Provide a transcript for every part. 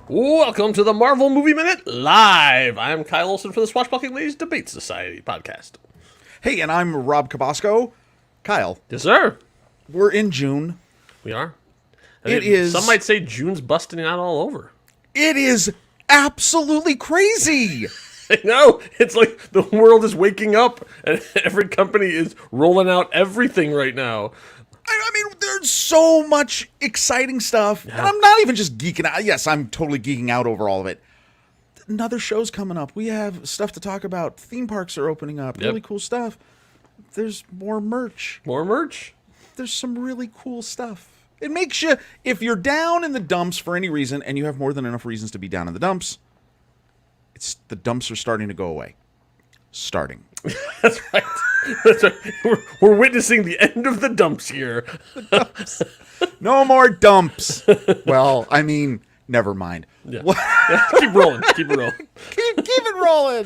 Welcome to the Marvel Movie Minute Live. I'm Kyle Olsen for the Swashbuckling Ladies Debate Society podcast. Hey, and I'm Rob Cabasco. Kyle, Yes, sir. we're in June. We are. Some might say June's busting out all over. It is absolutely crazy. I know. It's like the world is waking up and every company is rolling out everything right now. I mean, there's so much exciting stuff. Yeah. And I'm not even just geeking out. Yes, I'm totally geeking out over all of it. Another show's coming up. We have stuff to talk about. Theme parks are opening up. Yep. Really cool stuff. There's more merch. More merch. There's some really cool stuff. It makes you, if you're down in the dumps for any reason, and you have more than enough reasons to be down in the dumps, the dumps are starting to go away. Starting. That's right. That's right. We're witnessing the end of the dumps here. No more dumps. Well, I mean, never mind. Yeah. Keep rolling. Keep it rolling. Keep it rolling.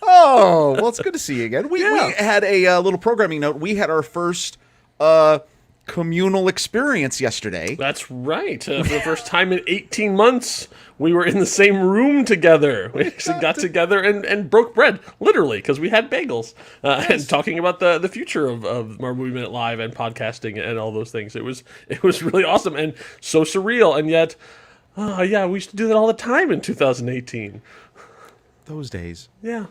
Oh, well, it's good to see you again. We had a little programming note. We had our first communal experience yesterday. That's right. For the first time in 18 months, we were in the same room together. We actually got together and broke bread, literally, because we had bagels. And talking about the future of Marvel Movie Minute Live and podcasting and all those things. It was really awesome and so surreal. And yet, we used to do that all the time in 2018. Those days. Yeah.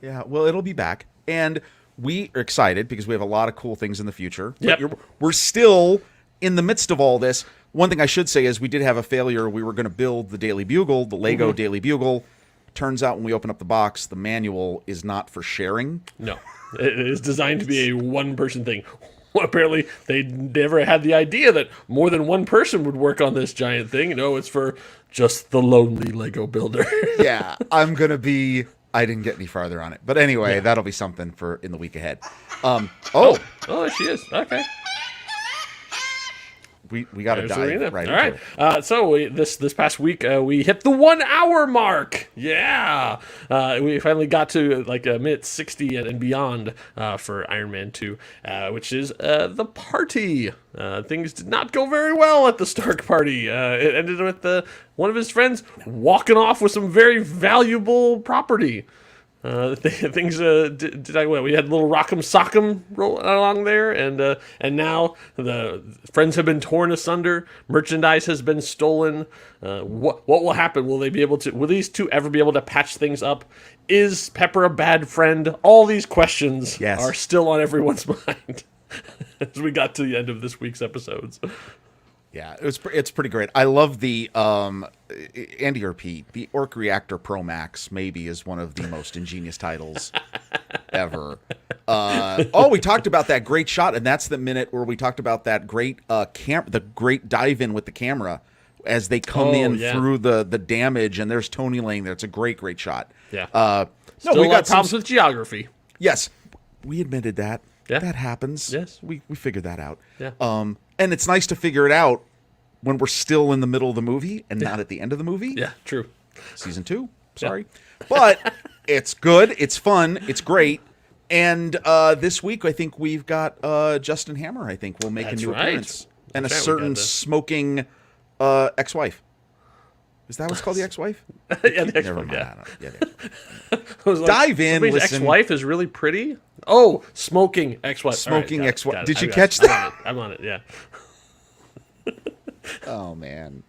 Yeah, well, it'll be back. And we are excited because we have a lot of cool things in the future. Yep. We're still in the midst of all this. One thing I should say is we did have a failure. We were going to build the Daily Bugle, the Lego Daily Bugle. Turns out when we open up the box, the manual is not for sharing. No, it is designed to be a one-person thing. Well, apparently, they never had the idea that more than one person would work on this giant thing. No, it's for just the lonely Lego builder. Yeah, I didn't get any farther on it. But anyway, that'll be something for in the week ahead. Oh, there she is. Okay. We got to dive right All into right. it. So this past week, we hit the 1 hour mark. Yeah. We finally got to like a minute 60 and beyond for Iron Man 2, which is the party. Things did not go very well at the Stark party. It ended with one of his friends walking off with some very valuable property. Things did I well. We had a little rock'em sock'em roll along there, and now the friends have been torn asunder. Merchandise has been stolen. What will happen? Will these two ever be able to patch things up? Is Pepper a bad friend? All these questions are still on everyone's mind as we got to the end of this week's episodes. Yeah, it's pretty great. I love the Andy or Pete, the Orc Reactor Pro Max maybe is one of the most ingenious titles ever. We talked about that great shot, and that's the minute where we talked about that great the great dive in with the camera as they come through the damage, and there's Tony laying there. It's a great shot. Yeah. We got problems with geography. Yes, we admitted that. Yeah. That happens. Yes. We figured that out. Yeah. And it's nice to figure it out when we're still in the middle of the movie and not at the end of the movie. Yeah, true. Season 2, sorry. Yeah. But it's good, it's fun, it's great. And this week, I think we've got Justin Hammer, I think, will make a new appearance. And a certain smoking ex-wife. Is that what's called, the ex-wife? Yeah, the ex-wife, Never mind. Yeah. Dive in, listen. Ex-wife is really pretty? Oh, smoking ex-wife. Smoking ex-wife. Got it. Did you catch that? I'm on it, yeah. Oh, man.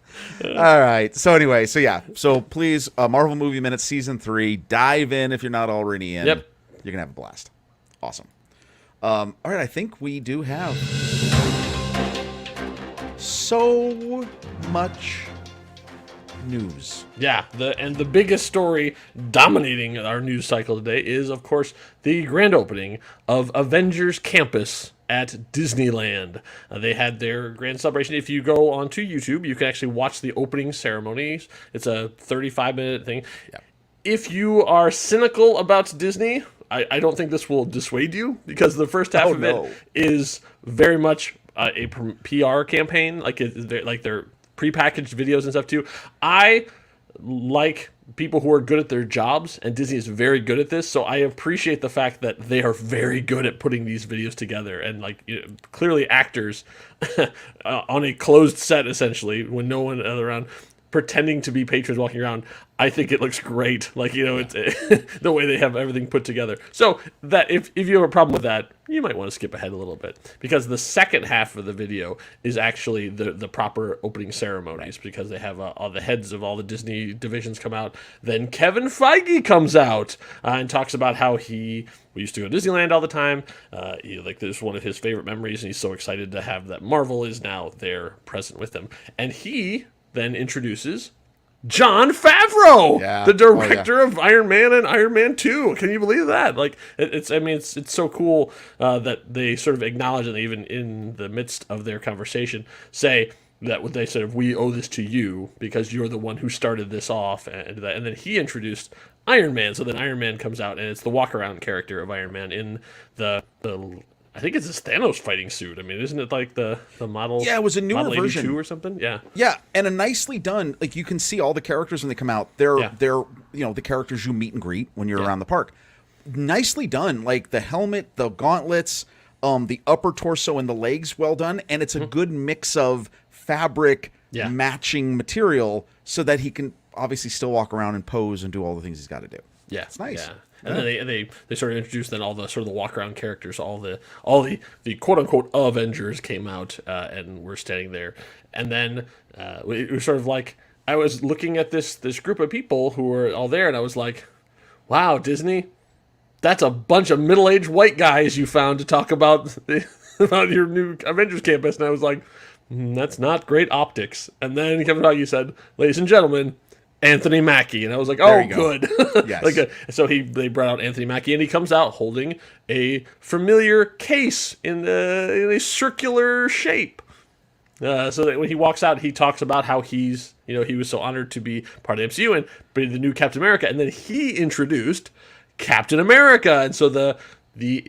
All right. So anyway, so please, Marvel Movie Minute Season 3, dive in if you're not already in. Yep. You're going to have a blast. Awesome. All right, I think we do have so much news. Yeah, the biggest story dominating our news cycle today is, of course, the grand opening of Avengers Campus at Disneyland. They had their grand celebration. If you go onto YouTube, you can actually watch the opening ceremonies. It's a 35-minute thing. Yeah. If you are cynical about Disney, I don't think this will dissuade you, because the first half of it is very much a PR campaign, like they're prepackaged videos and stuff too. I like people who are good at their jobs, and Disney is very good at this, so I appreciate the fact that they are very good at putting these videos together, and clearly actors on a closed set, essentially, when no one is around, pretending to be patrons walking around, I think it looks great. Like, it's the way they have everything put together. So that if you have a problem with that, you might want to skip ahead a little bit, because the second half of the video is actually the proper opening ceremonies, because they have all the heads of all the Disney divisions come out. Then Kevin Feige comes out and talks about how we used to go to Disneyland all the time. Like, this is one of his favorite memories, and he's so excited to have that Marvel is now there present with him. And he then introduces Jon Favreau, the director of Iron Man and Iron Man 2. Can you believe that? Like, it's so cool that they sort of acknowledge, and even in the midst of their conversation say that what they said, we owe this to you because you're the one who started this off, and then he introduced Iron Man. So then Iron Man comes out, and it's the walk around character of Iron Man in the I think it's a Thanos fighting suit. I mean, isn't it like the model? Yeah, it was a newer model version 82 or something. Yeah. Yeah, and a nicely done. Like, you can see all the characters when they come out. They're the characters you meet and greet when you're around the park. Nicely done. Like, the helmet, the gauntlets, the upper torso and the legs, well done. And it's a good mix of fabric matching material, so that he can obviously still walk around and pose and do all the things he's got to do. Yeah, it's nice. Yeah. And then they sort of introduced then all the sort of the walk around characters, all the quote unquote Avengers came out and were standing there, and then it was sort of like, I was looking at this group of people who were all there, and I was like, wow, Disney, that's a bunch of middle-aged white guys you found to talk about about your new Avengers campus, and I was like, that's not great optics. And then Kevin Feige said, ladies and gentlemen, Anthony Mackie, and I was like, "Oh, good." Yes. So they brought out Anthony Mackie, and he comes out holding a familiar case in a circular shape. So that when he walks out, he talks about how he was so honored to be part of the MCU and be the new Captain America, and then he introduced Captain America, and so the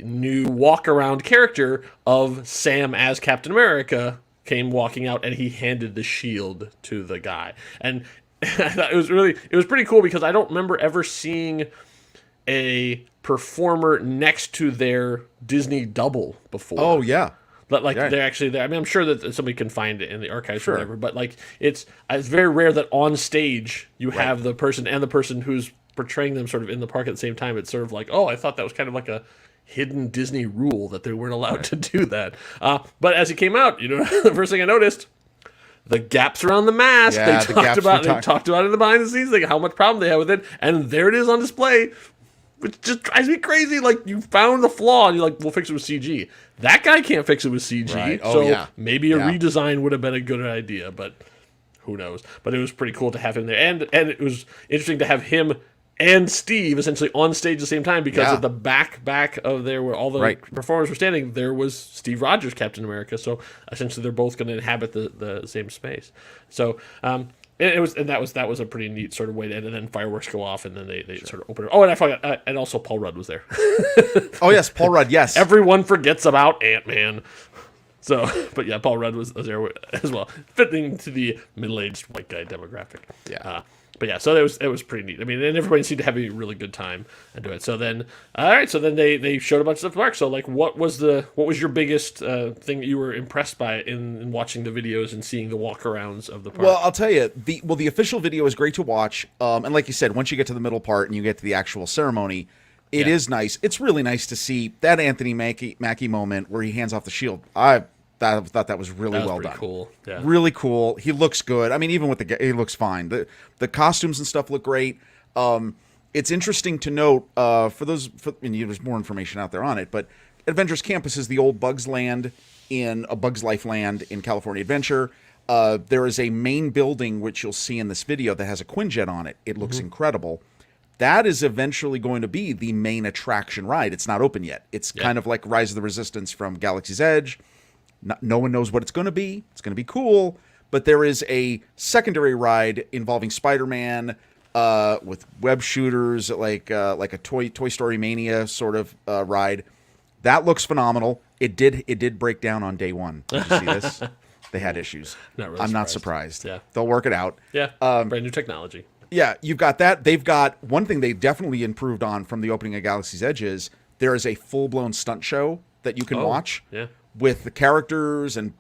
new walk around character of Sam as Captain America came walking out, and he handed the shield to the guy, and I thought it was pretty cool, because I don't remember ever seeing a performer next to their Disney double before. Oh yeah. But they're actually there. I mean, I'm sure that somebody can find it in the archives or whatever, but like it's very rare that on stage you have the person and the person who's portraying them sort of in the park at the same time. It's sort of like, oh, I thought that was kind of like a hidden Disney rule that they weren't allowed to do that. But as he came out, the first thing I noticed, the gaps around the mask. Yeah, they talked about it in the behind the scenes, like how much problem they have with it, and there it is on display, which just drives me crazy. Like, you found the flaw, and you're like, we'll fix it with CG. That guy can't fix it with CG, right. Maybe a redesign would have been a good idea, but who knows? But it was pretty cool to have him there, and it was interesting to have him and Steve essentially on stage at the same time, because at the back of there where all the performers were standing, there was Steve Rogers, Captain America. So essentially they're both going to inhabit the same space. So that was a pretty neat sort of way to end. And then fireworks go off, and then they sort of open it. Oh, and I forgot, and also Paul Rudd was there. Oh yes, Paul Rudd. Yes, everyone forgets about Ant-Man. So, but yeah, Paul Rudd was there as well, fitting to the middle-aged white guy demographic. Yeah. But yeah, so it was pretty neat. I mean, and everybody seemed to have a really good time and do it. So then, all right, so then they showed a bunch of stuff to Mark. So like, what was your biggest thing that you were impressed by in watching the videos and seeing the walkarounds of the park? Well, I'll tell you, the official video is great to watch. And like you said, once you get to the middle part and you get to the actual ceremony, it is nice. It's really nice to see that Anthony Mackie moment where he hands off the shield. I thought that was really well done. Cool. Yeah. Really cool. He looks good. I mean, even with he looks fine. The costumes and stuff look great. It's interesting to note, there's more information out there on it, but Avengers Campus is the old Bugs Land in a Bugs Life land in California Adventure. There is a main building, which you'll see in this video, that has a Quinjet on it. It looks incredible. That is eventually going to be the main attraction ride. It's not open yet. It's kind of like Rise of the Resistance from Galaxy's Edge. No one knows what it's going to be. It's going to be cool, but there is a secondary ride involving Spider-Man with web shooters, like a Toy Story Mania sort of ride. That looks phenomenal. It did break down on day one. Did you see this? They had issues. I'm not surprised. Yeah, they'll work it out. Yeah, brand new technology. Yeah, you've got that. They've got one thing they definitely improved on from the opening of Galaxy's Edge is there is a full-blown stunt show that you can watch. Yeah. with the characters and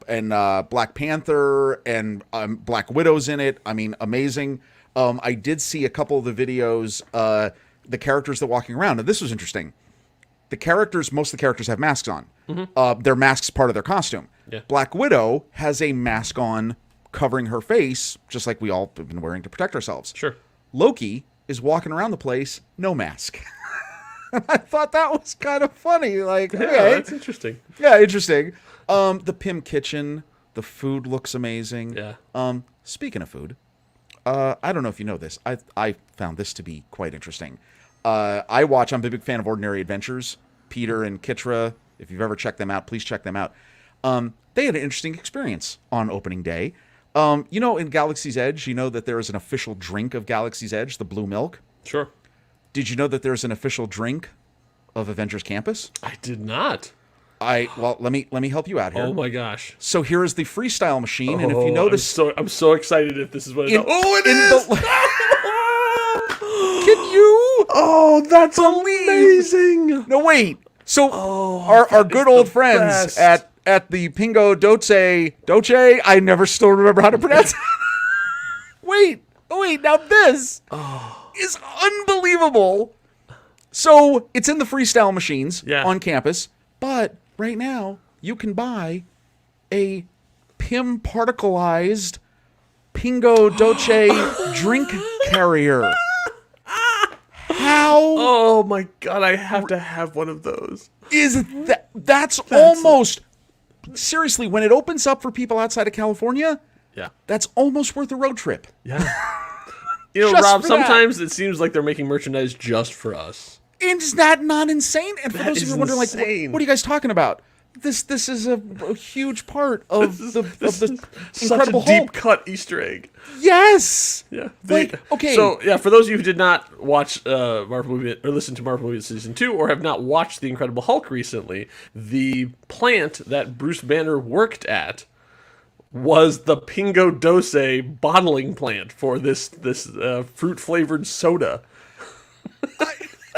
Black Panther and Black Widow's in it. I mean, amazing. I did see a couple of the videos, the characters that are walking around, and this was interesting. Most of the characters have masks on. Their mask's part of their costume. Yeah. Black Widow has a mask on covering her face, just like we all have been wearing to protect ourselves. Sure. Loki is walking around the place, no mask. I thought that was kind of funny. Like, Yeah, okay. that's interesting. Yeah, interesting. The Pym kitchen, the food looks amazing. Yeah. Speaking of food, I don't know if you know this. I found this to be quite interesting. I'm a big fan of Ordinary Adventures. Peter and Kitra, if you've ever checked them out, please check them out. They had an interesting experience on opening day. In Galaxy's Edge, you know that there is an official drink of Galaxy's Edge, the blue milk. Sure. Did you know that there's an official drink of Avengers Campus? I did not. Let me help you out here. Oh my gosh. So here is the freestyle machine, and if you notice, I'm so excited if this is what it is. it is. Can you? Oh, that's amazing. No, wait. So our good old friends best. at the Pingo Doce, I never still remember how to pronounce it. Wait, now this is unbelievable. So it's in the freestyle machines on campus, but right now you can buy a Pym particleized Pingo Doce drink carrier. How? Oh my god, I have to have one of those. That's almost seriously, when it opens up for people outside of California, Yeah. that's almost worth a road trip. Yeah. You know, Just Rob, for that. sometimes it seems like they're making merchandise just for us. And is that not insane? And for That those of is you who are wondering, insane. what are you guys talking about? This is a huge part of the Such Incredible a deep Hulk. cut Easter egg. Yes. Yeah. Okay. So, yeah, for those of you who did not watch Marvel Movie or listen to Marvel Movie Season 2 or have not watched The Incredible Hulk recently, the plant that Bruce Banner worked at was the Pingo Doce bottling plant for this fruit-flavored soda.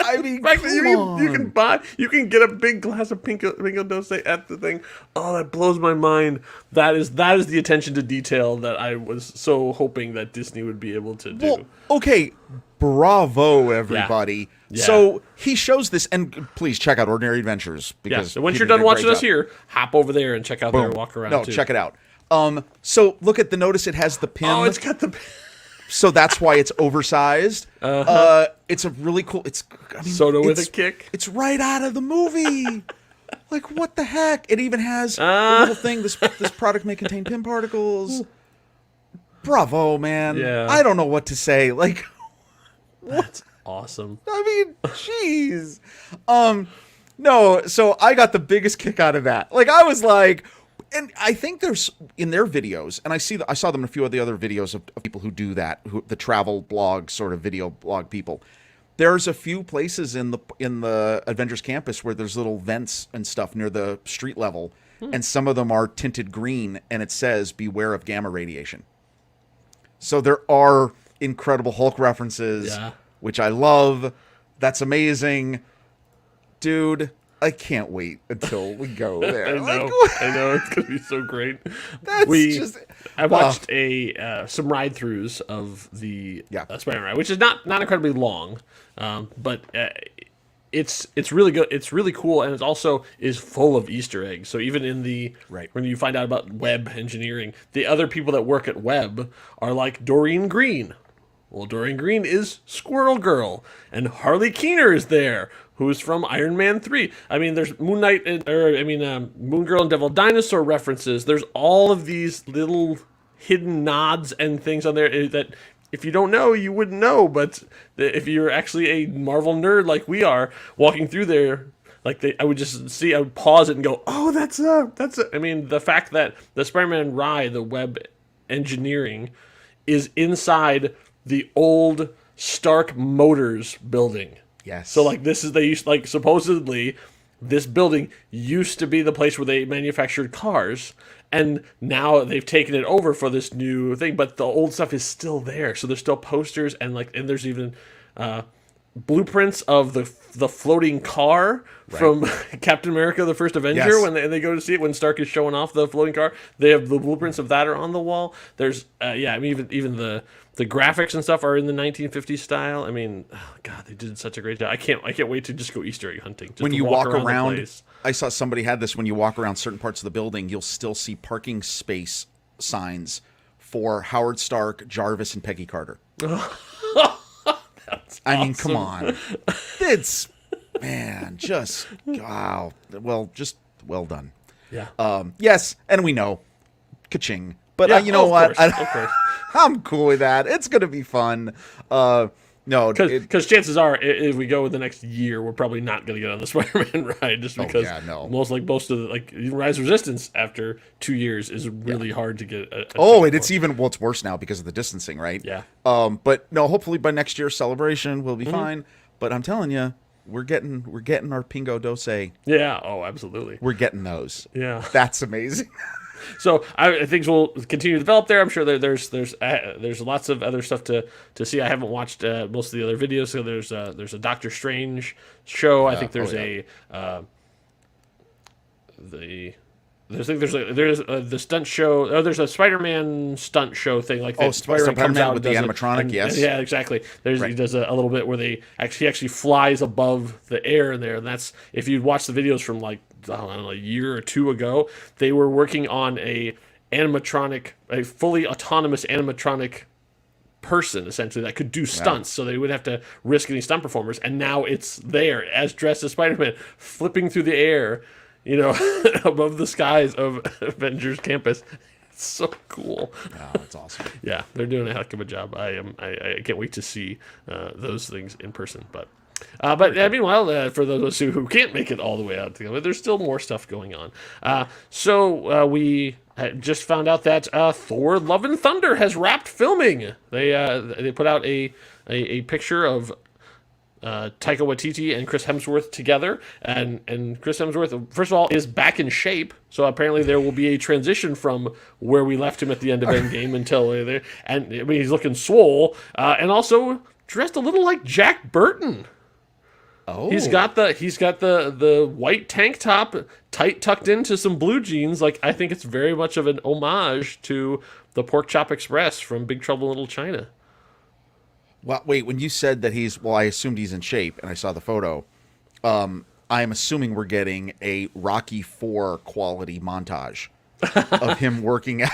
I mean, In fact, come you can get a big glass of Pingo Doce at the thing. Oh, that blows my mind. That is the attention to detail that I was so hoping that Disney would be able to do. Well, okay, bravo, everybody. Yeah. So he shows this, and please check out Ordinary Adventures. Because so once Peter you're done did a watching great us job. here, hop over there and check out their walk around. No, too. check it out. So look at the notice. It has the pin. Oh, it's got the So that's why it's oversized. It's a really cool. soda with a kick. It's right out of the movie. Like, what the heck? It even has a little thing. This product may contain Pym particles. Bravo, man. Yeah. I don't know what to say. Like, That's awesome. I mean, jeez. No, so I got the biggest kick out of that. Like, I was like, and I think there's in their videos, and I saw them in a few of the other videos of people who do that, the travel blog sort of video blog people. There's a few places in the Avengers campus where there's little vents and stuff near the street level, and some of them are tinted green, and it says "Beware of gamma radiation." So there are Incredible Hulk references, which I love. That's amazing, dude. I can't wait until we go there. I know it's gonna be so great. I watched some ride-throughs of the Spider-Man ride, which is not incredibly long, but it's really good. It's really cool, and it also is full of Easter eggs. So even in when you find out about web engineering, the other people that work at Web are like Doreen Green. Well, Doreen Green is Squirrel Girl, and Harley Keener is there, who's from Iron Man 3. I mean, there's Moon Girl and Devil Dinosaur references. There's all of these little hidden nods and things on there that if you don't know, you wouldn't know. But if you're actually a Marvel nerd like we are, walking through there, I would pause it and go, oh, that's I mean, the fact that the Spider-Man ride, the web engineering, is inside the old Stark Motors building. Yes. So supposedly this building used to be the place where they manufactured cars, and now they've taken it over for this new thing, but the old stuff is still there. So there's still posters and there's even blueprints of the floating car from Captain America: The First Avenger. Yes. When they go to see it, when Stark is showing off the floating car, they have the blueprints of that are on the wall. There's I mean, even the graphics and stuff are in the 1950s style. I mean, oh God, they did such a great job. I can't wait to just go Easter egg hunting. Just When to you walk around, the place. I saw somebody had this. When you walk around certain parts of the building, you'll still see parking space signs for Howard Stark, Jarvis, and Peggy Carter. I mean, come on. It's, man, just, wow. Well, just well done. Yeah. Yes, and we know. Ka-ching. But Yeah, you know of what? course, of course. I'm cool with that. It's going to be fun. No, because chances are, if we go the next year, we're probably not going to get on the Spider-Man ride, just because most of the Rise of Resistance after 2 years is really hard to get. It's even it's worse now because of the distancing, right? Yeah. But no, hopefully by next year's celebration we'll be fine. But I'm telling you, we're getting our Pingo Dose. Yeah. Oh, absolutely. We're getting those. Yeah. That's amazing. So things will continue to develop there. I'm sure there's lots of other stuff to see. I haven't watched most of the other videos. So there's a Doctor Strange show. I think there's the stunt show. Oh, there's a Spider-Man stunt show thing like that. Oh, Spider-Man comes out with the animatronic. Yes. Yeah, exactly. He does a little bit where he actually flies above the air in there, and that's if you watch the videos from like I don't know, a year or two ago, they were working on a fully autonomous animatronic person essentially that could do stunts, so they wouldn't have to risk any stunt performers. And now it's there as dressed as Spider-Man, flipping through the air, above the skies of Avengers campus. It's so cool. Oh, that's awesome. Yeah, they're doing a heck of a job. I can't wait to see those things in person, but meanwhile, for those who can't make it all the way out together, there's still more stuff going on. So we just found out that Thor: Love and Thunder has wrapped filming. They put out a picture of Taika Waititi and Chris Hemsworth together, and Chris Hemsworth, first of all, is back in shape. So apparently there will be a transition from where we left him at the end of Endgame until there, and I mean, he's looking swole, and also dressed a little like Jack Burton. Oh. He's got the white tank top tight tucked into some blue jeans. Like, I think it's very much of an homage to the Pork Chop Express from Big Trouble in Little China. Well, wait, when you said that I assumed he's in shape, and I saw the photo. I'm assuming we're getting a Rocky IV quality montage of him working out.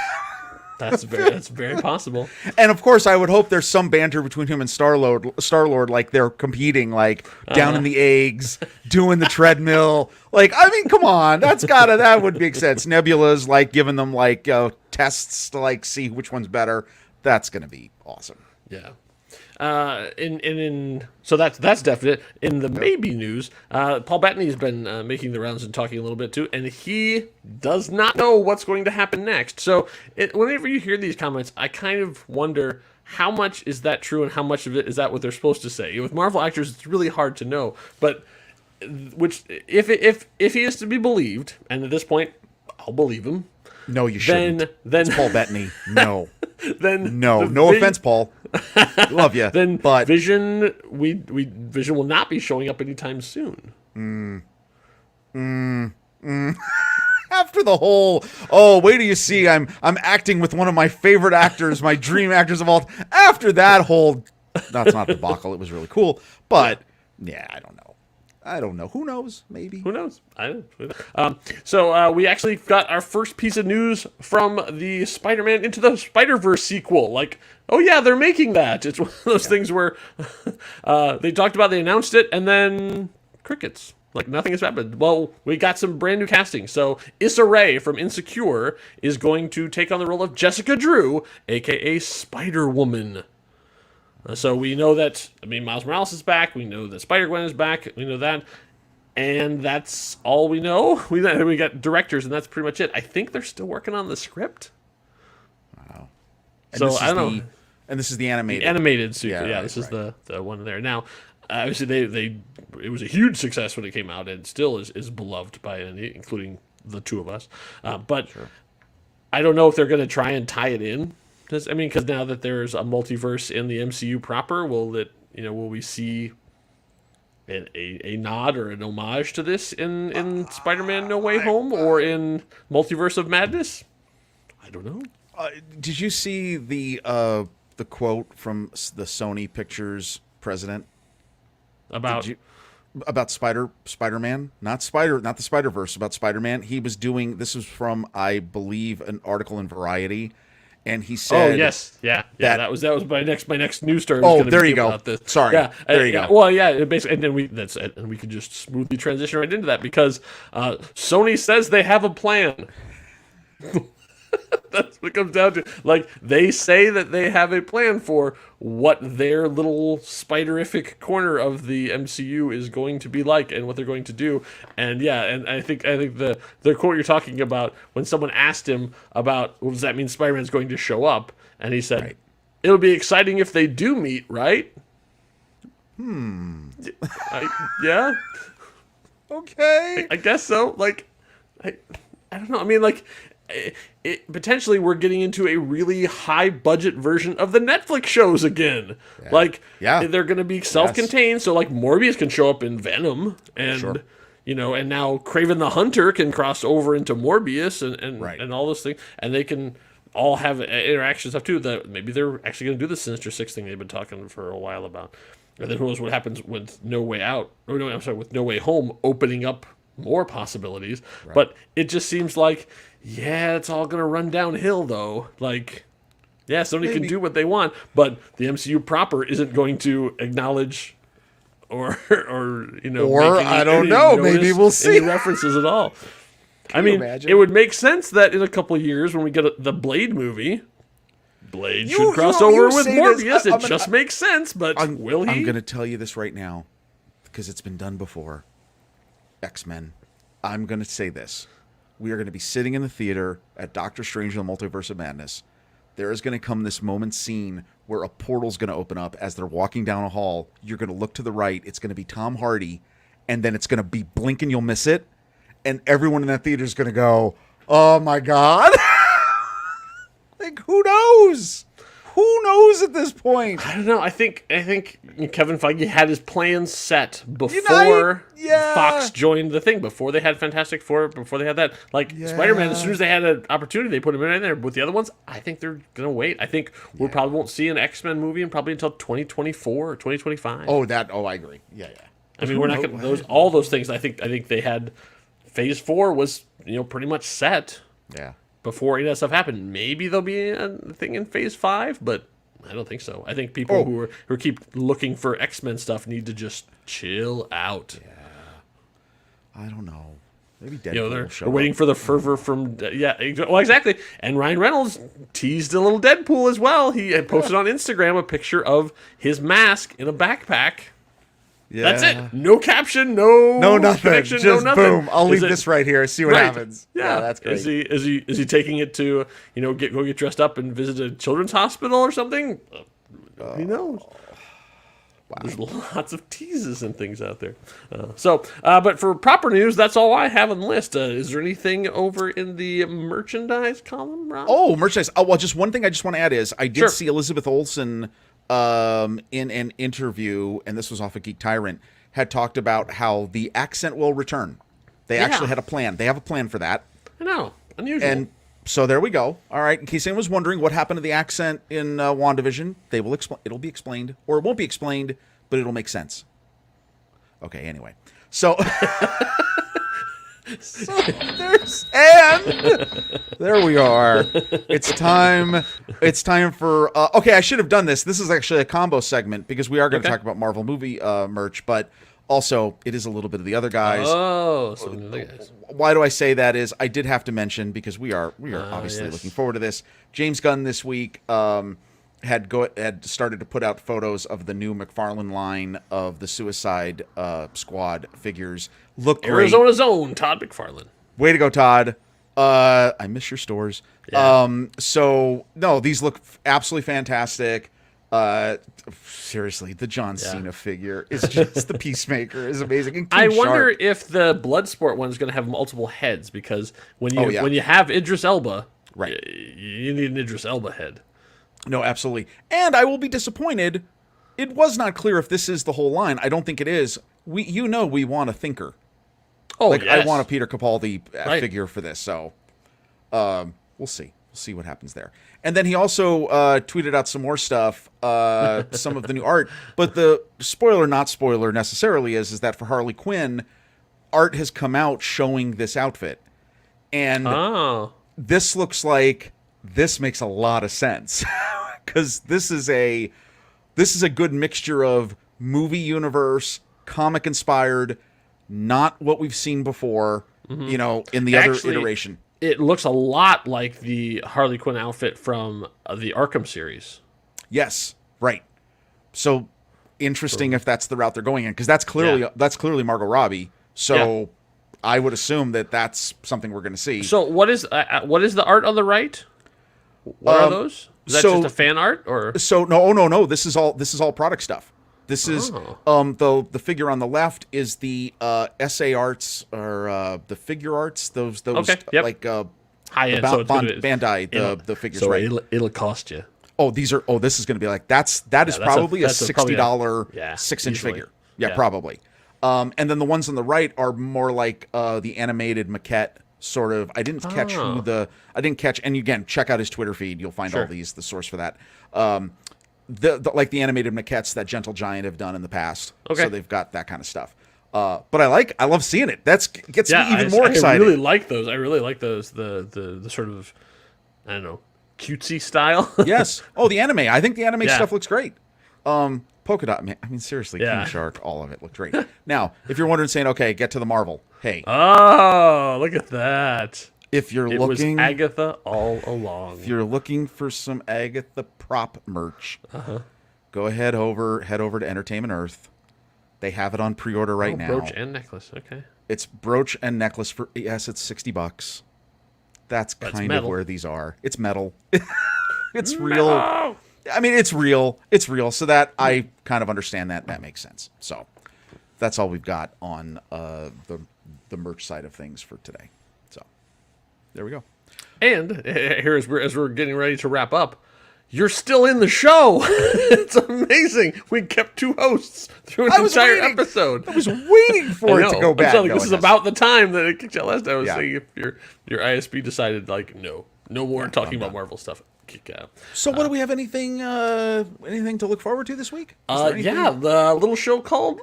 That's very possible. And of course, I would hope there's some banter between him and Star-Lord, like they're competing, like down in the eggs, doing the treadmill. Like, I mean, come on, that would make sense. Nebula's like giving them like tests to like see which one's better. That's gonna be awesome. Yeah. So that's definite. In the maybe news, Paul Bettany's been making the rounds and talking a little bit too, and he does not know what's going to happen next. So whenever you hear these comments, I kind of wonder how much is that true and how much of it is that what they're supposed to say. With Marvel actors, it's really hard to know. But which if he is to be believed, and at this point, I'll believe him. No, you shouldn't. Then it's Paul Bettany. No. Then no offense, Paul. Love you. But Vision, Vision will not be showing up anytime soon. After the whole, wait till you see I'm acting with one of my favorite actors, my dream actors of all. After that whole, that's not debacle. It was really cool, but yeah, I don't know. Who knows? Maybe. Who knows? I don't. So we actually got our first piece of news from the Spider-Man Into the Spider-Verse sequel. Like, oh yeah, they're making that. It's one of those things where they talked about, they announced it, and then crickets. Like, nothing has happened. Well, we got some brand new casting. So Issa Rae from Insecure is going to take on the role of Jessica Drew, a.k.a. Spider-Woman. So we know that, Miles Morales is back. We know that Spider-Gwen is back. We know that. And that's all we know. We got directors, and that's pretty much it. I think they're still working on the script. Wow. So I don't know. And this is the animated. The animated sequel. Yeah, this is the one there. Now, obviously, it was a huge success when it came out, and still is beloved by including the two of us. But sure. I don't know if they're going to try and tie it in. Because now that there's a multiverse in the MCU proper, will we see a nod or an homage to this in Spider-Man No Way Home or in Multiverse of Madness? I don't know. Did you see the quote from the Sony Pictures president About about Spider-Man, not the Spider-Verse, about Spider-Man? He was doing, this was from, I believe, an article in Variety, and he said, "Oh yes, yeah, that was my next news story. Oh, was there be you go. About this. Sorry, yeah, there you go. Well, yeah, basically, and then we could just smoothly transition right into that because Sony says they have a plan. That's what it comes down to. Like, they say that they have a plan for what their little spiderific corner of the MCU is going to be like and what they're going to do. And yeah, and I think the quote you're talking about, when someone asked him about, what does that mean Spider-Man's going to show up? And he said, Right. It'll be exciting if they do meet, right? Yeah, okay. I guess so. Like, I don't know. I mean, like, potentially we're getting into a really high budget version of the Netflix shows again. Yeah. Like, Yeah. they're going to be self-contained. So like Morbius can show up in Venom and, Sure. and now Kraven the Hunter can cross over into Morbius and Right. and all those things. And they can all have interaction stuff too. That maybe they're actually going to do the Sinister Six thing they've been talking for a while about. And then who knows what happens with No Way Out, or no, I'm sorry, with No Way Home opening up more possibilities. Right. But it just seems like, yeah, it's all going to run downhill, though. Like, yeah, Sony can do what they want, but the MCU proper isn't going to acknowledge or make I don't know, maybe we'll see. any references at all. I you mean, imagine? it would make sense that in a couple of years when we get the Blade movie, Blade should cross over with Morbius. It just makes sense, but will he? I'm going to tell you this right now because it's been done before. X-Men. I'm going to say this. We are going to be sitting in the theater at Doctor Strange and the Multiverse of Madness. There is going to come this moment scene where a portal's going to open up as they're walking down a hall. You're going to look to the right. It's going to be Tom Hardy, and then it's going to be blink and you'll miss it. And everyone in that theater is going to go, oh my God. Like, who knows? Who knows at this point? I don't know. I think Kevin Feige had his plans set before Fox joined the thing. Before they had Fantastic Four, before they had that, Spider-Man. As soon as they had an opportunity, they put him in there. But with the other ones, I think they're gonna wait. I think we probably won't see an X-Men movie until 2024 or 2025. I agree. Yeah. I mean, we're not gonna all those things. I think they had Phase 4 was pretty much set. Yeah. Before any of that stuff happened. Maybe there'll be a thing in Phase 5, but I don't think so. I think people who keep looking for X-Men stuff need to just chill out. Yeah. I don't know. Maybe Deadpool will show they're waiting for the fervor from... well, exactly. And Ryan Reynolds teased a little Deadpool as well. He had posted on Instagram a picture of his mask in a backpack. Yeah. That's it. No caption, no nothing. connection, Just no nothing. boom. I'll leave this right here. See what happens. Yeah, that's great. Is he taking it to go get dressed up and visit a children's hospital or something? Who knows? Wow. There's lots of teases and things out there. But for proper news, that's all I have on the list. Is there anything over in the merchandise column, Rob? Oh, merchandise. Oh, well, just one thing I just want to add is I did see Elizabeth Olsen in an interview, and this was off of Geek Tyrant, had talked about how the accent will return. They actually had a plan. They have a plan for that. I know. Unusual. And so there we go. All right. In case anyone was wondering what happened to the accent in WandaVision, they will explain. It'll be explained, or it won't be explained, but it'll make sense. Okay. Anyway, so. There we are. It's time for okay, I should have done this. This is actually a combo segment because we are going to talk about Marvel movie merch, but also it is a little bit of the other guys. Oh, some of the other guys. Why do I say that is I did have to mention because we are obviously looking forward to this. James Gunn this week had started to put out photos of the new McFarlane line of the Suicide Squad figures. Look great. Arizona's own Todd McFarlane. Way to go, Todd. I miss your stores. Yeah. So no, these look absolutely fantastic. Seriously, the John Cena figure is just the Peacemaker is amazing. And I wonder if the Bloodsport one is going to have multiple heads because when you have Idris Elba, right, you need an Idris Elba head. No, absolutely. And I will be disappointed it was not clear if this is the whole line. I don't think it is. We want a thinker. Oh, like yes. I want a Peter Capaldi Right. figure for this. So we'll see. We'll see what happens there. And then he also tweeted out some more stuff, some of the new art. But the spoiler, not spoiler necessarily, is that for Harley Quinn, art has come out showing this outfit. And this looks like this makes a lot of sense. Because this is a good mixture of movie universe, comic inspired, not what we've seen before, in the other iteration. It looks a lot like the Harley Quinn outfit from the Arkham series. Yes, right. So interesting if that's the route they're going in, because that's clearly Margot Robbie. So I would assume that that's something we're going to see. So what is the art on the right? What are those? Is that just a fan art or? So no. This is all product stuff. This is the figure on the left is the SA arts or the figure arts. Those like high end. Bandai the figures. So right. It'll cost you. Oh, this is going to be like that is probably a $60 6-inch figure. Yeah, probably. And then the ones on the right are more like the animated maquette sort of. I didn't catch and again, check out his Twitter feed. You'll find all the source for that. Like the animated maquettes that Gentle Giant have done in the past. Okay. So they've got that kind of stuff. But I love seeing it. That gets me even more excited. I really like those. The sort of, I don't know, cutesy style. Yes. Oh, the anime. I think the anime stuff looks great. Polka dot. I mean, seriously, King Shark, all of it looked great. Now, if you're wondering, saying, okay, get to the Marvel. Hey. Oh, look at that. If you're looking, was Agatha all along. If you're looking for some Agatha prop merch, go head over to Entertainment Earth. They have it on pre-order right now. Brooch and necklace. Okay. It's brooch and necklace for it's $60. That's kind of where these are. It's metal. It's real. Metal! I mean, it's real. It's real. So that I kind of understand that. That makes sense. So that's all we've got on the merch side of things for today. So there we go. And here, as we're getting ready to wrap up, you're still in the show. It's amazing. We kept two hosts through an entire episode. I was waiting for it to go back. This is about the time that it kicked out last time. I was saying if your ISP decided, like, no more talking about Marvel stuff. Kick out. So what do we have? Anything to look forward to this week? The little show called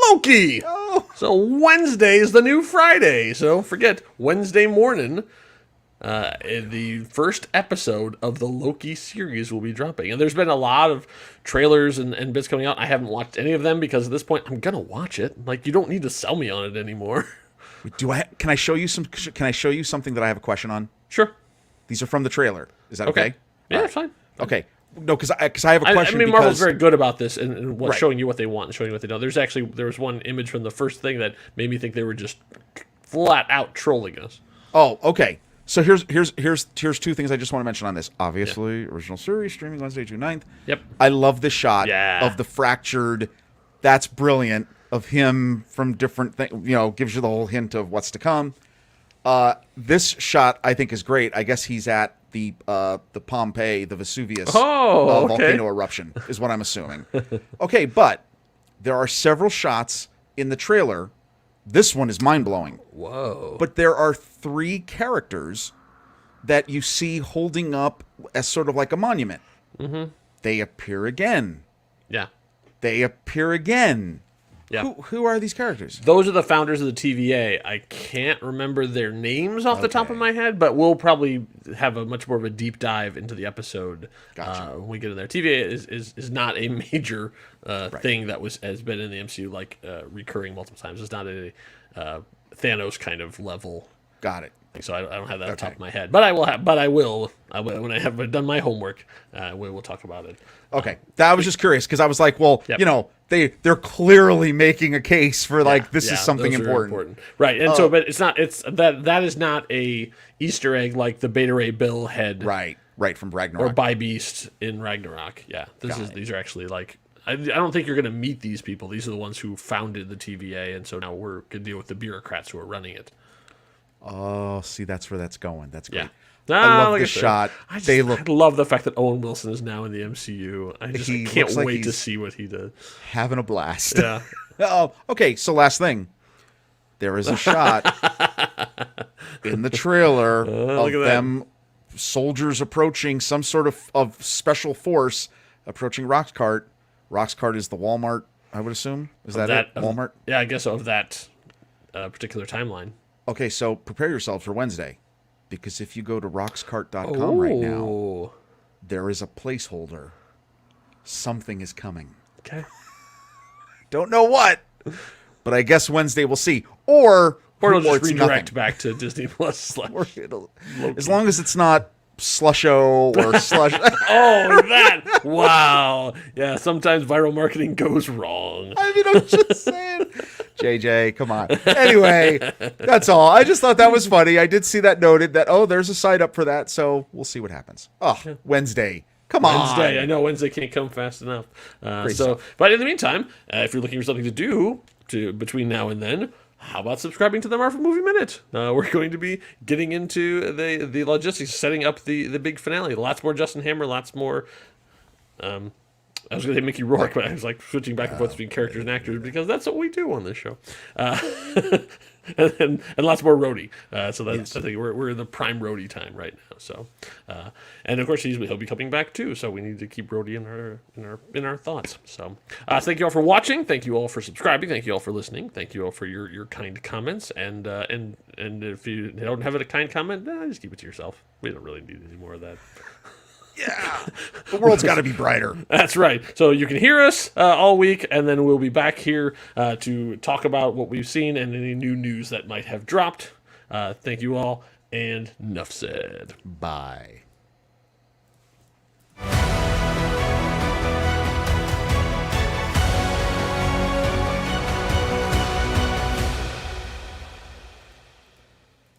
Loki. Oh. So Wednesday is the new Friday. So don't forget, Wednesday morning, the first episode of the Loki series will be dropping. And there's been a lot of trailers and bits coming out. I haven't watched any of them because at this point I'm gonna watch it. Like, you don't need to sell me on it anymore. Can I show you something that I have a question on? Sure. These are from the trailer. Is that okay? Yeah, it's fine. Okay. No, because I have a question. I mean, Marvel's very good about this and showing you what they want and showing you what they don't. There was one image from the first thing that made me think they were just flat out trolling us. Oh, okay. So here's two things I just want to mention on this. Obviously, original series streaming Wednesday, June 9th. Yep. I love the shot of the fractured. That's brilliant. Of him from different things. Gives you the whole hint of what's to come. This shot I think is great. I guess he's at the Pompeii, the Vesuvius volcano eruption, is what I'm assuming. Okay, but there are several shots in the trailer. This one is mind-blowing. Whoa. But there are 3 characters that you see holding up as sort of like a monument. Mm-hmm. They appear again. Yeah. They appear again. Yeah. Who are these characters? Those are the founders of the TVA. I can't remember their names off the top of my head, but we'll probably have a much more of a deep dive into the episode when we get in there. TVA is not a major thing that has been in the MCU, like recurring multiple times. It's not a Thanos kind of level. Got it. So I don't have that on top of my head, but I will when I have done my homework. We will talk about it. Okay, I was just curious because I was like, well, they're clearly making a case for this is something important, right? And so, but that is not a Easter egg like the Beta Ray Bill head, right from Ragnarok or By Beast in Ragnarok. Yeah, these are actually like. I don't think you're going to meet these people. These are the ones who founded the TVA, and so now we're going to deal with the bureaucrats who are running it. Oh, see, that's where that's going. That's great. I love this shot. I love the fact that Owen Wilson is now in the MCU. I can't wait to see what he does. Having a blast. Yeah. Oh, okay. So last thing, there is a shot in the trailer of them soldiers approaching some sort of special force approaching Roxcart. Roxcart is the Walmart, I would assume. Is that it? Walmart? Yeah, I guess of that particular timeline. Okay, so prepare yourself for Wednesday, because if you go to roxcart.com right now, there is a placeholder. Something is coming. Okay. Don't know what, but I guess Wednesday we'll see. Or it'll just redirect back to Disney Plus. As long as it's not Slusho or Slush. That. Wow. Yeah, sometimes viral marketing goes wrong. I mean, I'm just saying. JJ, come on. Anyway, that's all. I just thought that was funny. I did see that noted that, there's a site up for that, so we'll see what happens. Wednesday. Come on. Wednesday. I know Wednesday can't come fast enough. But in the meantime, if you're looking for something to do between now and then, how about subscribing to the Marvel Movie Minute? We're going to be getting into the logistics, setting up the big finale. Lots more Justin Hammer, lots more... I was going to say Mickey Rourke, but I was like switching back and forth between characters and actors because that's what we do on this show. And lots more Rhodey. So that's I think we're in the prime Rhodey time right now. So, and of course he'll be coming back too. So we need to keep Rhodey in our thoughts. So, thank you all for watching. Thank you all for subscribing. Thank you all for listening. Thank you all for your kind comments. And if you don't have a kind comment, just keep it to yourself. We don't really need any more of that. Yeah, the world's got to be brighter. That's right. So you can hear us all week, and then we'll be back here to talk about what we've seen and any new news that might have dropped. Thank you all, and 'nuff said. Bye.